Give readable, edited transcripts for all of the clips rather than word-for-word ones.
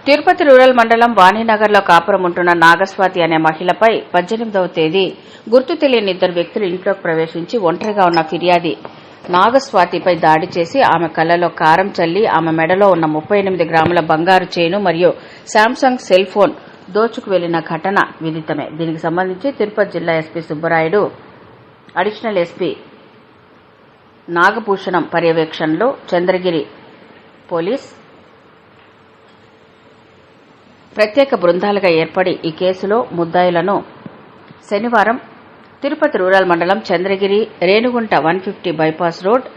Tirupati rural మండలం వాణినగర్లో కాపురం ఉంటున్న నాగస్వాతి అనే మహిళపై 18వ తేదీ గుర్తు తెలియని ఇద్దరు వ్యక్తులు ఇంట్లోకి ప్రవేశించి ఒంటరిగా ఉన్న ఫిర్యాది నాగస్వాతిపై దాడి చేసి ఆమె కళ్లలో కారం చల్లి ఆమె మెడలో ఉన్న 38 గ్రాముల బంగారు చైను మరియు శాంసంగ్ సెల్ ఫోన్ దోచుకు వెళ్లిన ఘటన విదితమే. దీనికి సంబంధించి తిరుపతి జిల్లా SP Subbarayudu, additional SP Nagabhushanam పర్యవేక్షణలో చంద్రగిరి పోలీస్ ప్రత్యేక బృందాలుగా ఏర్పడి ఈ కేసులో ముద్దాయిలను శనివారం తిరుపతి రూరల్ మండలం Chandragiri Renigunta 150 bypass road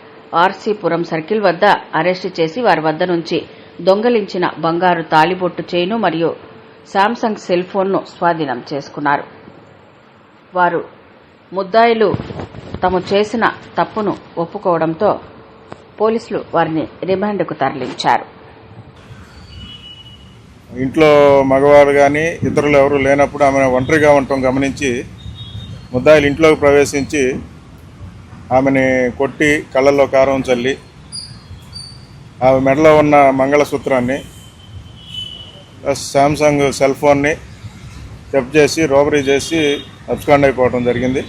RC Puram circle వద్ద అరెస్టు చేసి వారి వద్ద నుంచి దొంగలించిన బంగారు తాళిబొట్టు చైను మరియు శాంసంగ్ సెల్ ఫోన్ను స్వాధీనం చేసుకున్నారు. వారు ముద్దాయిలు తాము చేసిన తప్పును ఒప్పుకోవడంతో పోలీసులు వారిని రిమాండ్కు తరలించారు. ఇంట్లో మగవారు కానీ ఇతరులు ఎవరు లేనప్పుడు ఆమె ఒంటరిగా ఉండటం గమనించి ముద్దాయిలు ఇంట్లోకి ప్రవేశించి ఆమెని కొట్టి కళ్ళల్లో కారం చల్లి ఆమె మెడలో ఉన్న మంగళసూత్రాన్ని ప్లస్ శాంసంగ్ సెల్ ఫోన్ని థెఫ్ట్ చేసి రోబరీ చేసి అబ్స్కాండ్ అయిపోవడం జరిగింది.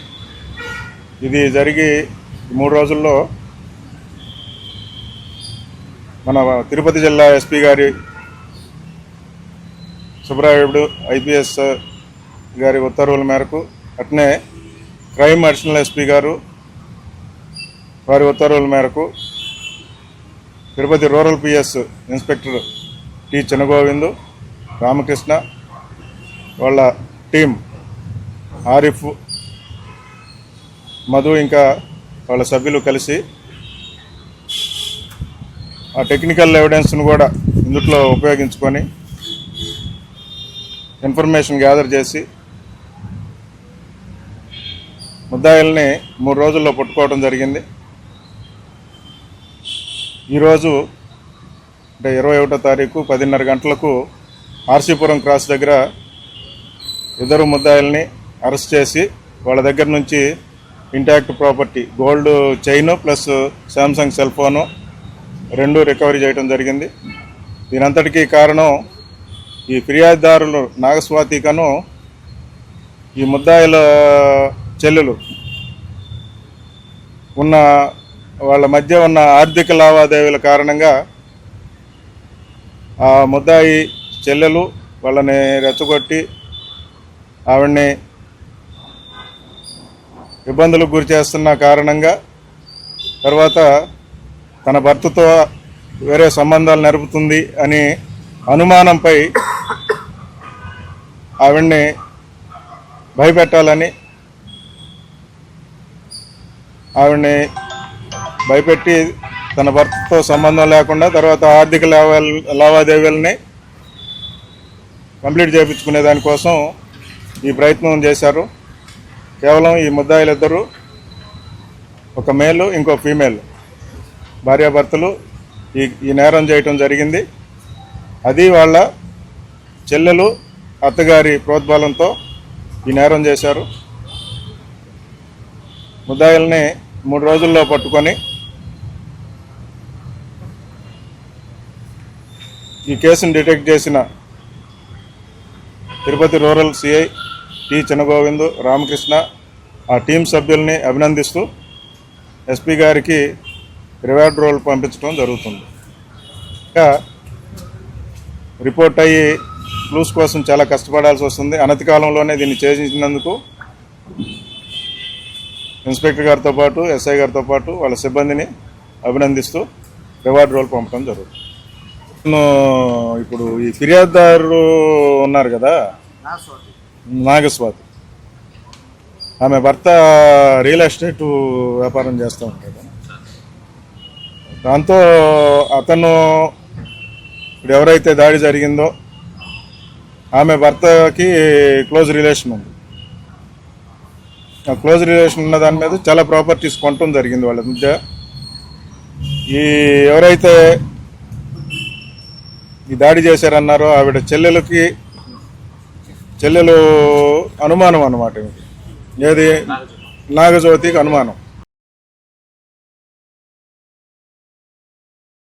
ఇది జరిగి 3 రోజుల్లో మన తిరుపతి జిల్లా ఎస్పీ గారి సుబ్బరాయుడు ఐపీఎస్ గారి ఉత్తర్వుల మేరకు, అట్నే క్రైమ్ అడిషనల్ ఎస్పీ గారు వారి ఉత్తర్వుల మేరకు Tirupati rural PS inspector T Chinnagovindu, Ramakrishna వాళ్ళ టీం ఆరిఫ్, మధు ఇంకా వాళ్ళ సభ్యులు కలిసి ఆ టెక్నికల్ ఎవిడెన్స్ను కూడా ఇందులో ఉపయోగించుకొని ఇన్ఫర్మేషన్ గ్యాదర్ చేసి ముద్దాయిల్ని 3 రోజుల్లో పట్టుకోవడం జరిగింది. ఈరోజు అంటే 21వ తారీఖు 10:30 గంటలకు ఆర్సీపురం క్రాస్ దగ్గర ఇద్దరు ముద్దాయిల్ని అరెస్ట్ చేసి వాళ్ళ దగ్గర నుంచి intact property gold chain plus Samsung cell phone 2 recovery చేయడం జరిగింది. దీనంతటికీ కారణం ఈ ఫిర్యాదుదారులు నాగస్వాతికను ఈ ముద్దాయిల చెల్లెలు ఉన్న వాళ్ళ మధ్య ఉన్న ఆర్థిక లావాదేవీల కారణంగా ఆ ముద్దాయి చెల్లెలు వాళ్ళని రెచ్చగొట్టి ఆవిడ్ని ఇబ్బందులకు గురి చేస్తున్న కారణంగా తర్వాత తన భర్తతో వేరే సంబంధాలు నెరుపుతుంది అని అనుమానంపై ఆవిడ్ని భయపెట్టాలని ఆవిడ్ని భయపెట్టి తన భర్తతో సంబంధం లేకుండా తర్వాత ఆర్థిక లావాదేవీలని కంప్లీట్ చేయించుకునే దానికోసం ఈ ప్రయత్నం చేశారు. కేవలం ఈ ముద్దాయిలిద్దరూ ఒక మేలు ఇంకో ఫీమేల్ భార్యాభర్తలు ఈ నేరం చేయటం జరిగింది. అది వాళ్ళ చెల్లెలు అత్తగారి ప్రోద్బలంతో ఈ నేరం చేశారు. ముద్దాయిల్ని 3 రోజుల్లో పట్టుకొని ఈ కేసును డిటెక్ట్ చేసిన Tirupati rural CI T Chinnagovindu, Ramakrishna ఆ టీం సభ్యుల్ని అభినందిస్తూ ఎస్పీ గారికి రివార్డ్ రోల్ పంపించడం జరుగుతుంది. ఇంకా రిపోర్ట్ అయ్యి క్లూస్ కోసం చాలా కష్టపడాల్సి వస్తుంది. అనతి కాలంలోనే దీన్ని చేసినందుకు ఇన్స్పెక్టర్ గారితో పాటు ఎస్ఐ గారితో పాటు వాళ్ళ సిబ్బందిని అభినందిస్తూ రివార్డ్ రోల్ పంపడం జరుగుతుంది. ఇప్పుడు ఈ ఫిర్యాదుదారు ఉన్నారు కదా నాగస్వాతి, ఆమె భర్త రియల్ ఎస్టేట్ వ్యాపారం చేస్తూ ఉంటాడు. దాంతో అతను ఇప్పుడు ఎవరైతే దాడి జరిగిందో ఆమె భర్తకి క్లోజ్ రిలేషన్ ఉంది. ఆ క్లోజ్ రిలేషన్ ఉన్న దాని మీద చాలా ప్రాపర్టీస్ కొనటం జరిగింది వాళ్ళ మధ్య. ఈ ఎవరైతే ఈ దాడి చేశారన్నారో ఆవిడ చెల్లెలు అనుమానం అన్నమాట. ఏది నాగజ్యోతికి అనుమానం.